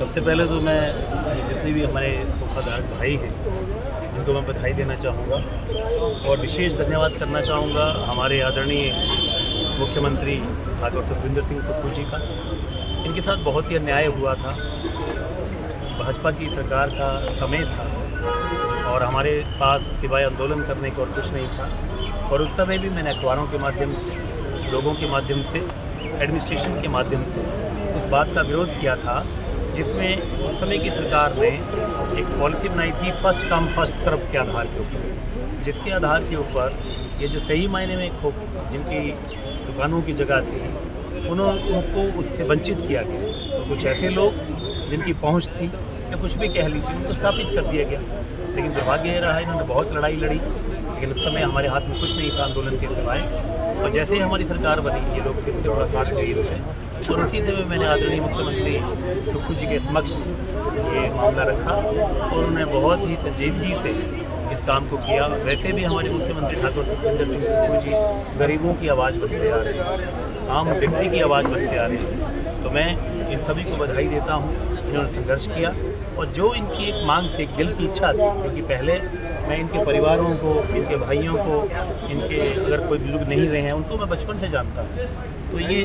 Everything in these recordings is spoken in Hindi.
सबसे पहले तो मैं जितने भी हमारे वफादार भाई हैं उनको मैं बधाई देना चाहूँगा और विशेष धन्यवाद करना चाहूँगा हमारे आदरणीय मुख्यमंत्री डॉक्टर सुखविंदर सिंह सुक्खू जी का। इनके साथ बहुत ही अन्याय हुआ था। भाजपा की सरकार का समय था और हमारे पास सिवाय आंदोलन करने को और कुछ नहीं था। और उस समय भी मैंने अखबारों के माध्यम से, लोगों के माध्यम से, एडमिनिस्ट्रेशन के माध्यम से उस बात का विरोध किया था जिसमें उस समय की सरकार ने एक पॉलिसी बनाई थी फर्स्ट कम फर्स्ट सर्व के आधार के ऊपर, जिसके आधार के ऊपर ये जो सही मायने में खूब जिनकी दुकानों की जगह थी उनको उससे वंचित किया गया। तो कुछ ऐसे लोग जिनकी पहुंच थी या कुछ भी कह लीजिए उनको स्थापित कर दिया गया। लेकिन दुर्भाग्य रहा इन्होंने बहुत लड़ाई लड़ी, लेकिन उस समय हमारे हाथ में कुछ नहीं था आंदोलन के सिवाय। और जैसे ही हमारी सरकार बनी ये लोग फिर से बड़ा साथ गए इनसे, और उसी से मैंने आदरणीय मुख्यमंत्री सुक्खू जी के समक्ष ये मामला रखा और उन्होंने बहुत ही संजीदगी से इस काम को किया। वैसे भी हमारे मुख्यमंत्री ठाकुर सुखविंदर सिंह सुक्खू जी गरीबों की आवाज़ बनते आ रहे हैं, आम व्यक्ति की आवाज़ बनते आ रहे हैं। तो मैं इन सभी को बधाई देता हूँ। इन्होंने संघर्ष किया और जो इनकी एक मांग थी, एक दिल की इच्छा थी, क्योंकि पहले मैं इनके परिवारों को, इनके भाइयों को, इनके अगर कोई बुजुर्ग नहीं रहे हैं उनको मैं बचपन से जानता हूँ। तो ये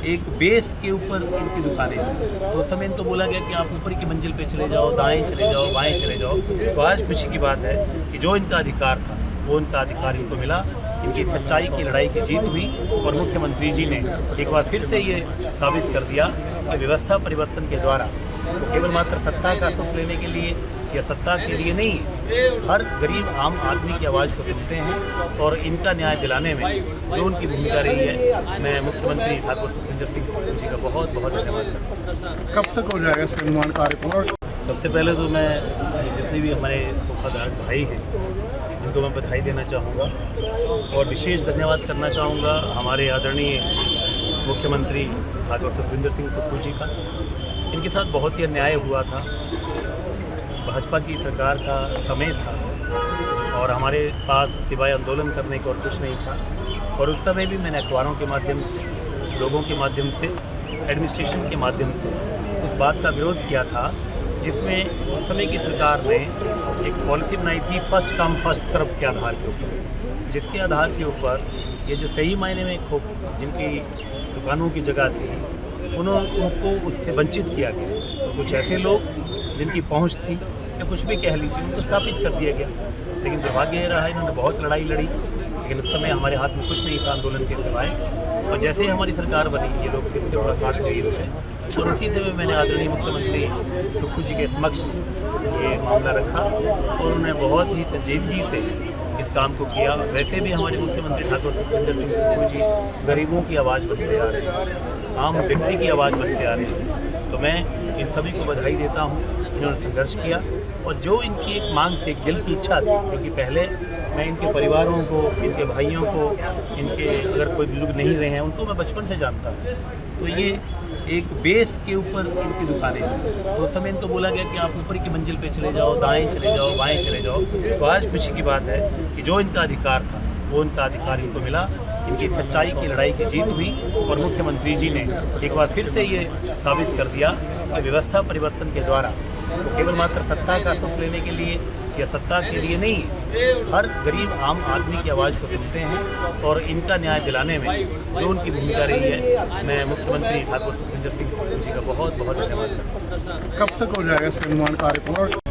एक बेस के ऊपर इनकी दुकानें थी। तो उस समय इनको बोला गया कि आप ऊपर की मंजिल पे चले जाओ, दाएं चले जाओ, बाएं चले जाओ। तो आज खुशी की बात है कि जो इनका अधिकार था वो इनका अधिकार इनको मिला। इनकी सच्चाई की लड़ाई की जीत हुई और मुख्यमंत्री जी ने एक बार फिर से ये साबित कर दिया कि व्यवस्था परिवर्तन के द्वारा तो केवल मात्र सत्ता का सुख लेने के लिए या सत्ता के लिए नहीं, हर गरीब आम आदमी की आवाज़ को सुनते हैं और इनका न्याय दिलाने में जो उनकी भूमिका रही है, मैं मुख्यमंत्री ठाकुर सुखविंदर सिंह सुक्खू जी का बहुत बहुत धन्यवाद करता हूँ। कब तक हो जाएगा इसका निर्माण कार्य पूरा? सबसे पहले तो मैं जितने भी हमारे वफादार भाई हैं उनको मैं बधाई देना चाहूँगा और विशेष धन्यवाद करना चाहूँगा हमारे आदरणीय मुख्यमंत्री डॉक्टर सुखविंदर सिंह सुक्खू जी का। इनके साथ बहुत ही अन्याय हुआ था। भाजपा की सरकार का समय था और हमारे पास सिवाय आंदोलन करने को और कुछ नहीं था। और उस समय भी मैंने अखबारों के माध्यम से, लोगों के माध्यम से, एडमिनिस्ट्रेशन के माध्यम से उस बात का विरोध किया था जिसमें उस समय की सरकार ने एक पॉलिसी बनाई थी फर्स्ट कम फर्स्ट सर्व के आधार के ऊपर, जिसके आधार के ऊपर ये जो सही मायने में खूब जिनकी दुकानों की जगह थी उनको उससे वंचित किया गया। तो कुछ ऐसे लोग जिनकी पहुंच थी या कुछ भी कह लीजिए उनको स्थापित कर दिया गया। लेकिन दुर्भाग्य रहा इन्होंने बहुत लड़ाई लड़ी, लेकिन उस समय हमारे हाथ में कुछ नहीं था आंदोलन के सिवाय। और जैसे ही हमारी सरकार बनी ये लोग फिर से बड़ा साथ गए इनसे, और उसी से मैंने आदरणीय मुख्यमंत्री सुक्खू जी के समक्ष ये मामला रखा और उन्होंने बहुत ही संजीदगी से इस काम को किया। वैसे भी हमारे मुख्यमंत्री ठाकुर सुखविंदर सिंह सुक्खू जी गरीबों की आवाज़ बनते आ रहे हैं, आम व्यक्ति की आवाज़ बनते आ रहे हैं। तो मैं इन सभी को बधाई देता हूँ। इन्होंने संघर्ष किया और जो इनकी एक मांग थी, एक दिल की इच्छा थी, क्योंकि पहले मैं इनके परिवारों को, इनके भाइयों को, इनके अगर कोई बुजुर्ग नहीं रहे हैं उनको मैं बचपन से जानता हूँ। तो ये एक बेस के ऊपर इनकी दुकानें थी। तो उस समय इनको बोला गया कि आप ऊपर की मंजिल पे चले जाओ, दाएं चले जाओ, बाएं चले जाओ। तो आज खुशी की बात है कि जो इनका अधिकार था वो इनका अधिकार इनको मिला। इनकी सच्चाई की लड़ाई की जीत हुई और मुख्यमंत्री जी ने एक बार फिर से ये साबित कर दिया कि व्यवस्था परिवर्तन के द्वारा तो केवल मात्र सत्ता का सुख लेने के लिए या सत्ता के लिए नहीं, हर गरीब आम आदमी की आवाज़ को सुनते हैं और इनका न्याय दिलाने में जो उनकी भूमिका रही है, मैं मुख्यमंत्री ठाकुर सुखविंदर सिंह सुक्खू जी का बहुत बहुत धन्यवाद करता हूँ। कब तक हो जाएगा इसका निर्माण कार्य पूरा?